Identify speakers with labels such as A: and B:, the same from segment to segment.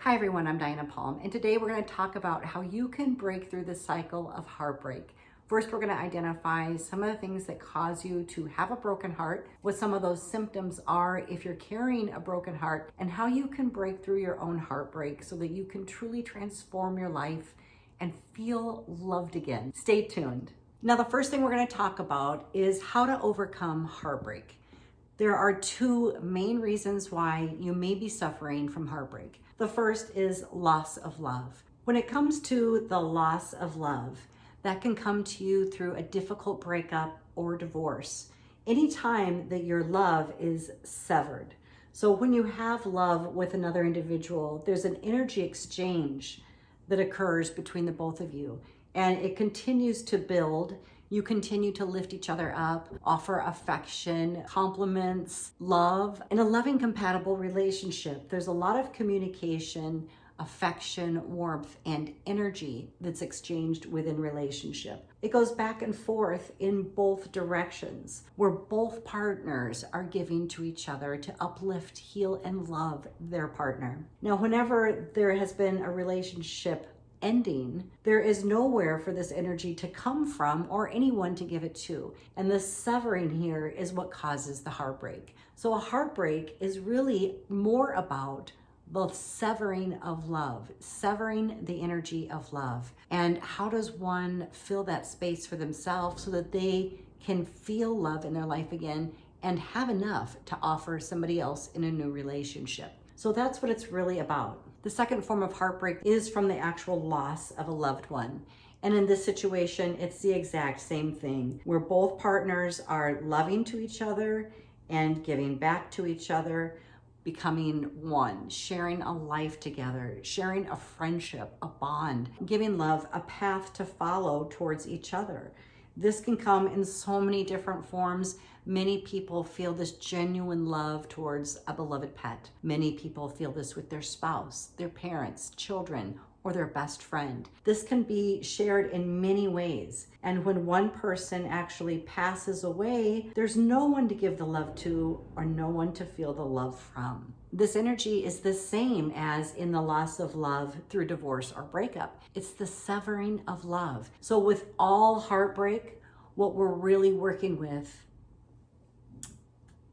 A: Hi everyone, I'm Diana Palm, and today we're going to talk about how you can break through the cycle of heartbreak. First, we're going to identify some of the things that cause you to have a broken heart, what some of those symptoms are if you're carrying a broken heart, and how you can break through your own heartbreak so that you can truly transform your life and feel loved again. Stay tuned. Now, the first thing we're going to talk about is how to overcome heartbreak. There are two main reasons why you may be suffering from heartbreak. The first is loss of love. When it comes to the loss of love, that can come to you through a difficult breakup or divorce. Anytime that your love is severed. So when you have love with another individual, there's an energy exchange that occurs between the both of you, and it continues to build. You continue to lift each other up, offer affection, compliments, love, and a loving, compatible relationship. There's a lot of communication, affection, warmth, and energy that's exchanged within relationship. It goes back and forth in both directions, where both partners are giving to each other to uplift, heal, and love their partner. Now, whenever there has been a relationship ending, there is nowhere for this energy to come from or anyone to give it to. And the severing here is what causes the heartbreak. So a heartbreak is really more about the severing of love, severing the energy of love. And how does one fill that space for themselves so that they can feel love in their life again and have enough to offer somebody else in a new relationship? So that's what it's really about. The second form of heartbreak is from the actual loss of a loved one. And in this situation, it's the exact same thing, where both partners are loving to each other and giving back to each other, becoming one, sharing a life together, sharing a friendship, a bond, giving love a path to follow towards each other. This can come in so many different forms. Many people feel this genuine love towards a beloved pet. Many people feel this with their spouse, their parents, children, or their best friend. This can be shared in many ways. And when one person actually passes away, there's no one to give the love to or no one to feel the love from. This energy is the same as in the loss of love through divorce or breakup. It's the severing of love. So with all heartbreak, what we're really working with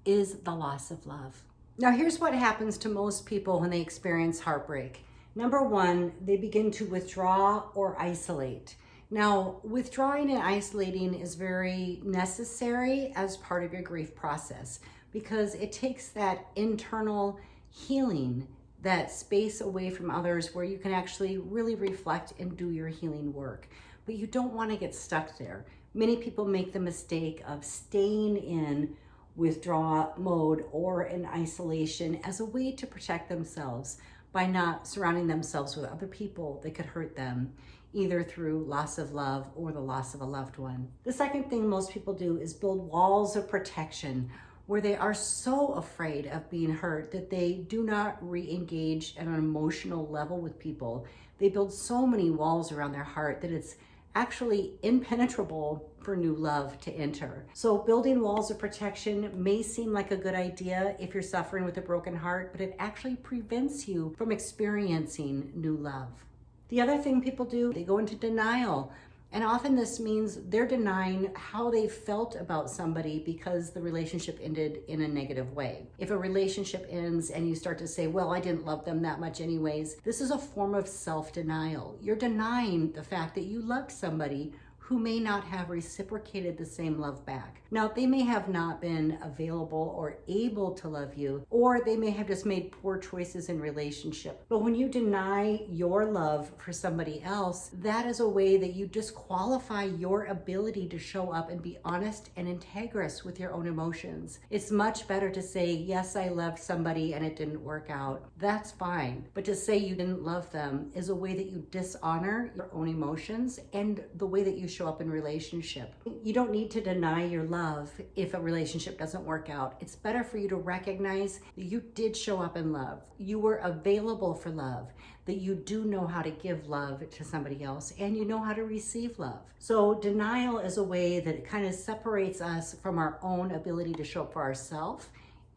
A: is the loss of love. Now, here's what happens to most people when they experience heartbreak. Number one, they begin to withdraw or isolate. Now, withdrawing and isolating is very necessary as part of your grief process because it takes that internal healing, that space away from others where you can actually really reflect and do your healing work. But you don't want to get stuck there. Many people make the mistake of staying in withdrawal mode or in isolation as a way to protect themselves by not surrounding themselves with other people that could hurt them, either through loss of love or the loss of a loved one. The second thing most people do is build walls of protection where they are so afraid of being hurt that they do not re-engage at an emotional level with people. They build so many walls around their heart that it's actually impenetrable for new love to enter. So building walls of protection may seem like a good idea if you're suffering with a broken heart, but it actually prevents you from experiencing new love. The other thing people do, they go into denial. And often this means they're denying how they felt about somebody because the relationship ended in a negative way. If a relationship ends and you start to say, well, I didn't love them that much anyways, this is a form of self-denial. You're denying the fact that you loved somebody who may not have reciprocated the same love back. Now, they may have not been available or able to love you, or they may have just made poor choices in relationship. But when you deny your love for somebody else, that is a way that you disqualify your ability to show up and be honest and integrous with your own emotions. It's much better to say, yes, I loved somebody and it didn't work out. That's fine. But to say you didn't love them is a way that you dishonor your own emotions and the way that you show up in relationship. You don't need to deny your love if a relationship doesn't work out. It's better for you to recognize that you did show up in love. You were available for love, that you do know how to give love to somebody else and you know how to receive love. So denial is a way that it kind of separates us from our own ability to show up for ourselves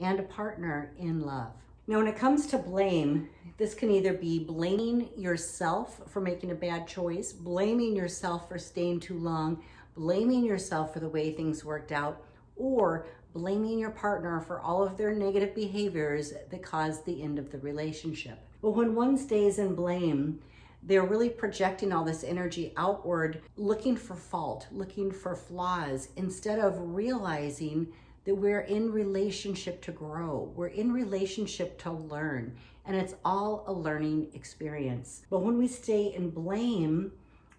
A: and a partner in love. Now, when it comes to blame, this can either be blaming yourself for making a bad choice, blaming yourself for staying too long, blaming yourself for the way things worked out, or blaming your partner for all of their negative behaviors that caused the end of the relationship. But when one stays in blame, they're really projecting all this energy outward, looking for fault, looking for flaws, instead of realizing that we're in relationship to grow. We're in relationship to learn, and it's all a learning experience. But when we stay in blame,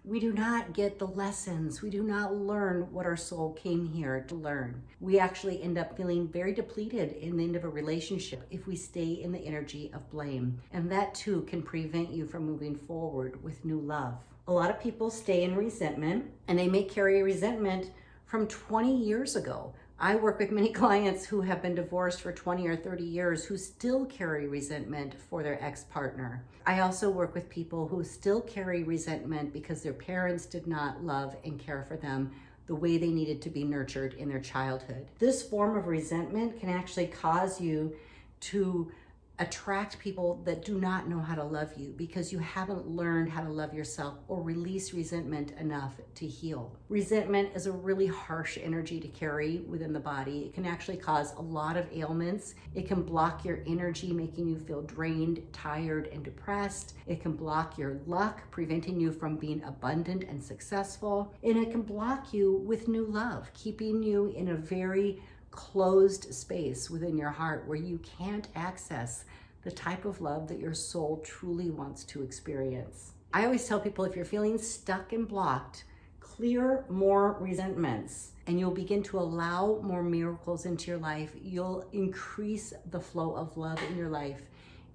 A: we do not get the lessons. We do not learn what our soul came here to learn. We actually end up feeling very depleted in the end of a relationship if we stay in the energy of blame. And that too can prevent you from moving forward with new love. A lot of people stay in resentment, and they may carry resentment from 20 years ago. I work with many clients who have been divorced for 20 or 30 years who still carry resentment for their ex-partner. I also work with people who still carry resentment because their parents did not love and care for them the way they needed to be nurtured in their childhood. This form of resentment can actually cause you to attract people that do not know how to love you because you haven't learned how to love yourself or release resentment enough to heal. Resentment is a really harsh energy to carry within the body. It can actually cause a lot of ailments. It can block your energy, making you feel drained, tired, and depressed. It can block your luck, preventing you from being abundant and successful. And it can block you with new love, keeping you in a very closed space within your heart where you can't access the type of love that your soul truly wants to experience. I always tell people, if you're feeling stuck and blocked, clear more resentments and you'll begin to allow more miracles into your life. You'll increase the flow of love in your life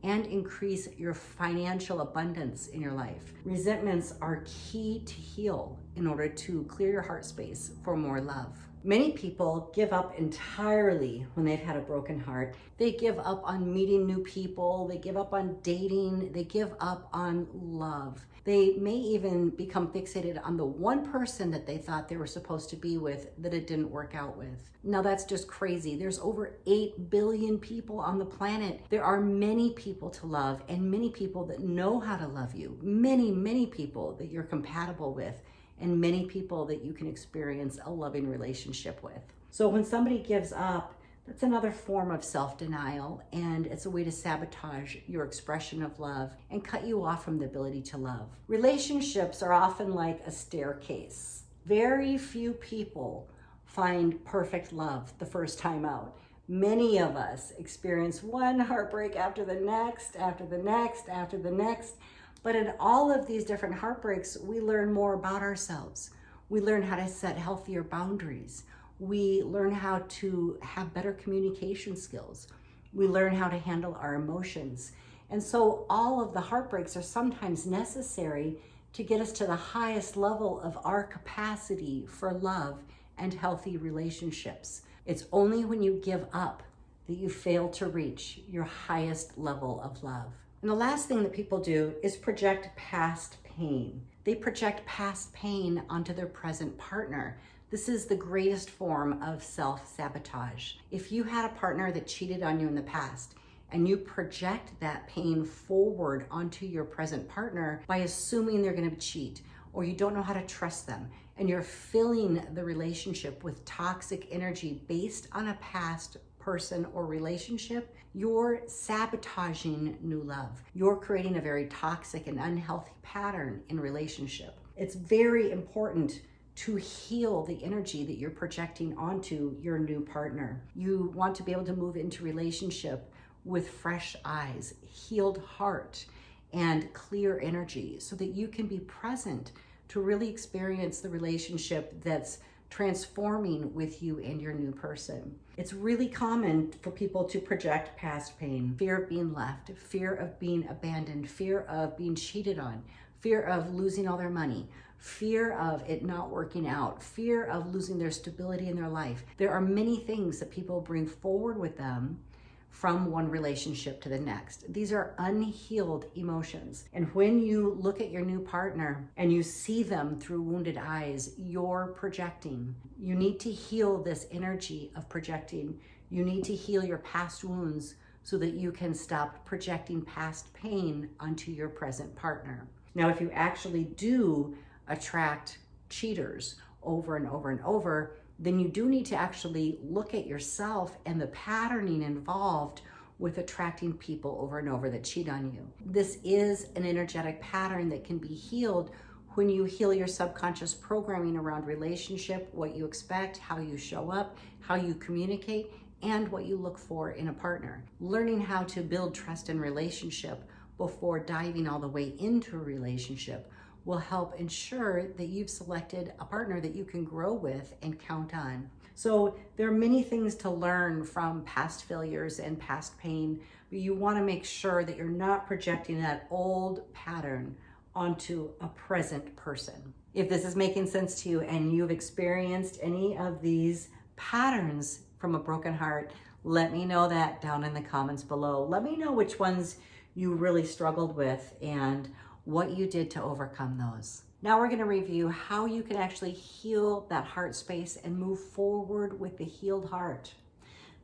A: and increase your financial abundance in your life. Resentments are key to heal in order to clear your heart space for more love. Many people give up entirely when they've had a broken heart. They give up on meeting new people. They give up on dating. They give up on love. They may even become fixated on the one person that they thought they were supposed to be with that it didn't work out with. Now that's just crazy. There's over 8 billion people on the planet. There are many people to love and many people that know how to love you. Many people that you're compatible with, and many people that you can experience a loving relationship with. So when somebody gives up, that's another form of self-denial, and it's a way to sabotage your expression of love and cut you off from the ability to love. Relationships are often like a staircase. Very few people find perfect love the first time out. Many of us experience one heartbreak after the next, after the next, after the next. But in all of these different heartbreaks, we learn more about ourselves. We learn how to set healthier boundaries. We learn how to have better communication skills. We learn how to handle our emotions. And so all of the heartbreaks are sometimes necessary to get us to the highest level of our capacity for love and healthy relationships. It's only when you give up that you fail to reach your highest level of love. And the last thing that people do is project past pain. They project past pain onto their present partner. This is the greatest form of self-sabotage. If you had a partner that cheated on you in the past and you project that pain forward onto your present partner by assuming they're going to cheat, or you don't know how to trust them, and you're filling the relationship with toxic energy based on a past person or relationship, you're sabotaging new love. You're creating a very toxic and unhealthy pattern in relationship. It's very important to heal the energy that you're projecting onto your new partner. You want to be able to move into relationship with fresh eyes, healed heart, and clear energy so that you can be present to really experience the relationship that's transforming with you and your new person. It's really common for people to project past pain, fear of being left, fear of being abandoned, fear of being cheated on, fear of losing all their money, fear of it not working out, fear of losing their stability in their life. There are many things that people bring forward with them from one relationship to the next. These are unhealed emotions. And when you look at your new partner and you see them through wounded eyes, you're projecting. You need to heal this energy of projecting. You need to heal your past wounds so that you can stop projecting past pain onto your present partner. Now, if you actually do attract cheaters over and over and over, then you do need to actually look at yourself and the patterning involved with attracting people over and over that cheat on you. This is an energetic pattern that can be healed when you heal your subconscious programming around relationship, what you expect, how you show up, how you communicate, and what you look for in a partner. Learning how to build trust in relationship before diving all the way into a relationship will help ensure that you've selected a partner that you can grow with and count on. So there are many things to learn from past failures and past pain, but you want to make sure that you're not projecting that old pattern onto a present person. If this is making sense to you and you've experienced any of these patterns from a broken heart, let me know that down in the comments below. Let me know which ones you really struggled with and what you did to overcome those. Now we're going to review how you can actually heal that heart space and move forward with the healed heart.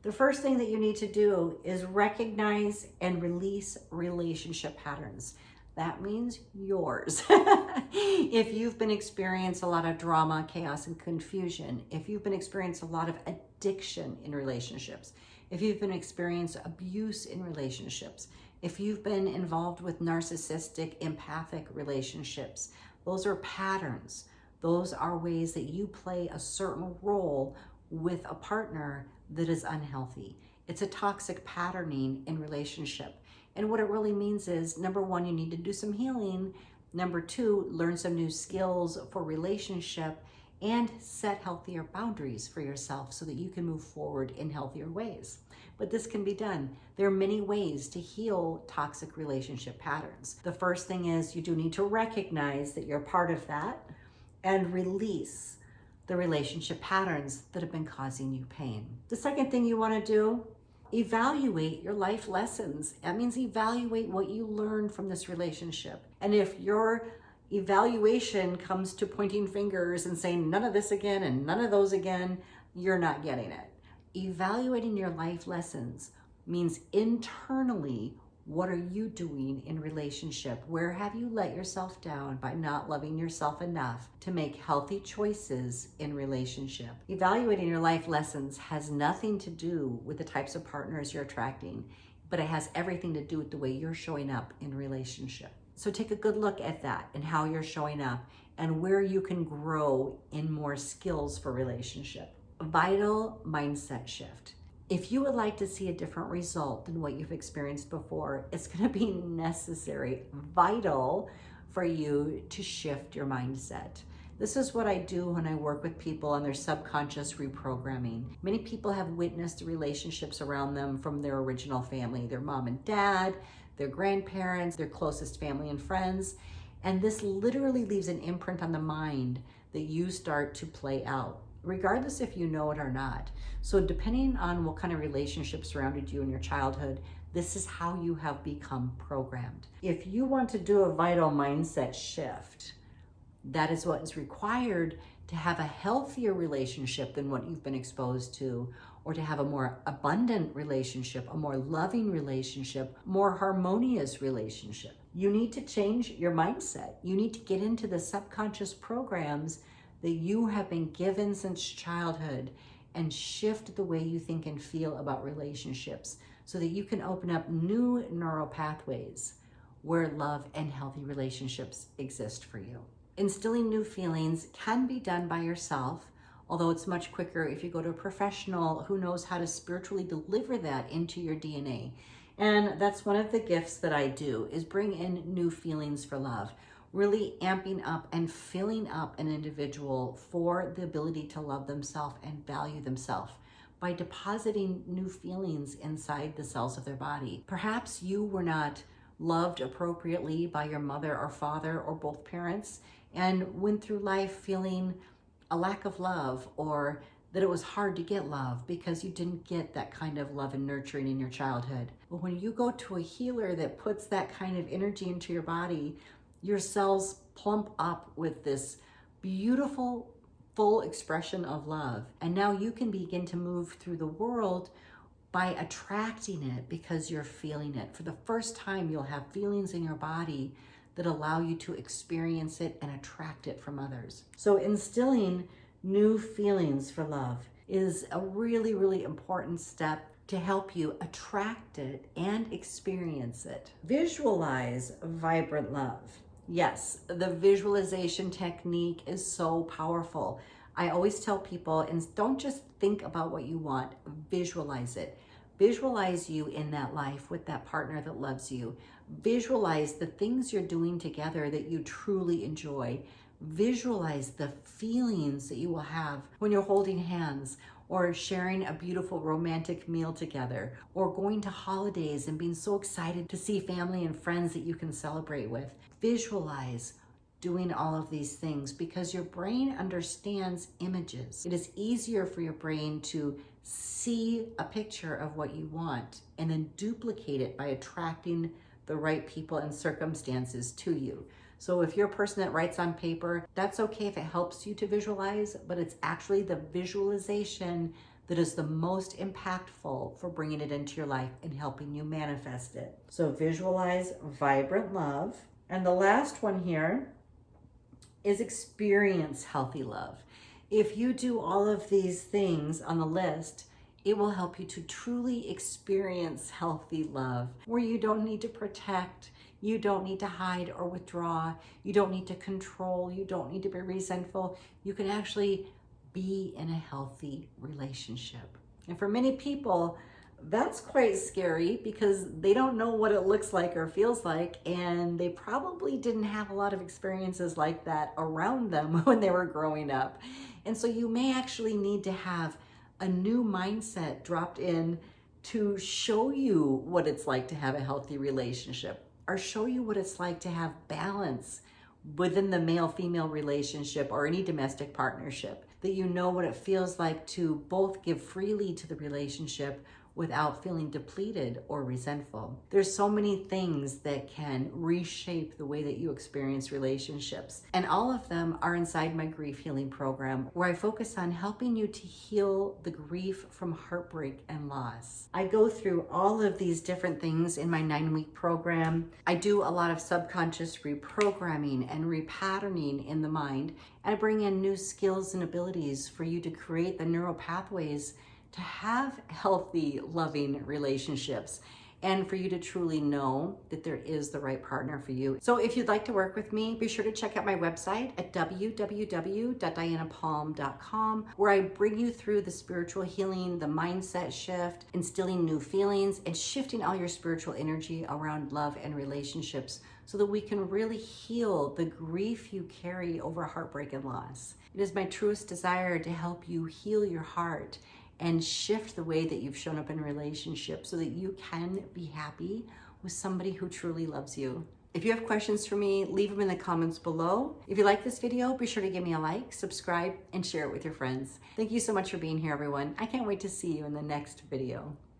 A: The first thing that you need to do is recognize and release relationship patterns. That means yours. If you've been experiencing a lot of drama, chaos, and confusion, if you've been experiencing a lot of addiction in relationships, if you've been experiencing abuse in relationships, if you've been involved with narcissistic, empathic relationships, those are patterns. Those are ways that you play a certain role with a partner that is unhealthy. It's a toxic patterning in relationship. And what it really means is, number one, you need to do some healing. Number two, learn some new skills for relationship and set healthier boundaries for yourself so that you can move forward in healthier ways. But this can be done. There are many ways to heal toxic relationship patterns. The first thing is you do need to recognize that you're part of that and release the relationship patterns that have been causing you pain. The second thing you want to do, evaluate your life lessons. That means evaluate what you learned from this relationship. And if your evaluation comes to pointing fingers and saying none of this again and none of those again, you're not getting it. Evaluating your life lessons means internally, what are you doing in relationship? Where have you let yourself down by not loving yourself enough to make healthy choices in relationship? Evaluating your life lessons has nothing to do with the types of partners you're attracting, but it has everything to do with the way you're showing up in relationship. So take a good look at that and how you're showing up and where you can grow in more skills for relationship. Vital mindset shift. If you would like to see a different result than what you've experienced before, it's going to be necessary, vital for you to shift your mindset. This is what I do when I work with people on their subconscious reprogramming. Many people have witnessed the relationships around them from their original family, their mom and dad, their grandparents, their closest family and friends. And this literally leaves an imprint on the mind that you start to play out, regardless if you know it or not. So depending on what kind of relationship surrounded you in your childhood, this is how you have become programmed. If you want to do a vital mindset shift, that is what is required to have a healthier relationship than what you've been exposed to, or to have a more abundant relationship, a more loving relationship, more harmonious relationship. You need to change your mindset. You need to get into the subconscious programs that you have been given since childhood and shift the way you think and feel about relationships so that you can open up new neural pathways where love and healthy relationships exist for you. Instilling new feelings can be done by yourself, although it's much quicker if you go to a professional who knows how to spiritually deliver that into your DNA. And that's one of the gifts that I do, is bring in new feelings for love. Really amping up and filling up an individual for the ability to love themselves and value themselves by depositing new feelings inside the cells of their body. Perhaps you were not loved appropriately by your mother or father or both parents and went through life feeling a lack of love, or that it was hard to get love because you didn't get that kind of love and nurturing in your childhood. But when you go to a healer that puts that kind of energy into your body, your cells plump up with this beautiful, full expression of love. And now you can begin to move through the world by attracting it because you're feeling it. For the first time, you'll have feelings in your body that allow you to experience it and attract it from others. So instilling new feelings for love is a really, really important step to help you attract it and experience it. Visualize vibrant love. Yes, the visualization technique is so powerful. I always tell people, and don't just think about what you want, visualize it. Visualize you in that life with that partner that loves you. Visualize the things you're doing together that you truly enjoy. Visualize the feelings that you will have when you're holding hands or sharing a beautiful romantic meal together, or going to holidays and being so excited to see family and friends that you can celebrate with. Visualize doing all of these things because your brain understands images. It is easier for your brain to see a picture of what you want and then duplicate it by attracting the right people and circumstances to you. So if you're a person that writes on paper, that's okay if it helps you to visualize, but it's actually the visualization that is the most impactful for bringing it into your life and helping you manifest it. So visualize vibrant love. And the last one here is experience healthy love. If you do all of these things on the list, it will help you to truly experience healthy love, where you don't need to protect, you don't need to hide or withdraw, you don't need to control, you don't need to be resentful. You can actually be in a healthy relationship. And for many people, that's quite scary because they don't know what it looks like or feels like, and they probably didn't have a lot of experiences like that around them when they were growing up. And so you may actually need to have a new mindset dropped in to show you what it's like to have a healthy relationship, or show you what it's like to have balance within the male-female relationship or any domestic partnership, that you know what it feels like to both give freely to the relationship without feeling depleted or resentful. There's so many things that can reshape the way that you experience relationships. And all of them are inside my grief healing program, where I focus on helping you to heal the grief from heartbreak and loss. I go through all of these different things in my 9-week program. I do a lot of subconscious reprogramming and repatterning in the mind. And I bring in new skills and abilities for you to create the neural pathways to have healthy, loving relationships, and for you to truly know that there is the right partner for you. So if you'd like to work with me, be sure to check out my website at www.dianapalm.com, where I bring you through the spiritual healing, the mindset shift, instilling new feelings, and shifting all your spiritual energy around love and relationships so that we can really heal the grief you carry over heartbreak and loss. It is my truest desire to help you heal your heart and shift the way that you've shown up in relationships so that you can be happy with somebody who truly loves you. If you have questions for me, leave them in the comments below. If you like this video, be sure to give me a like, subscribe, and share it with your friends. Thank you so much for being here, everyone. I can't wait to see you in the next video.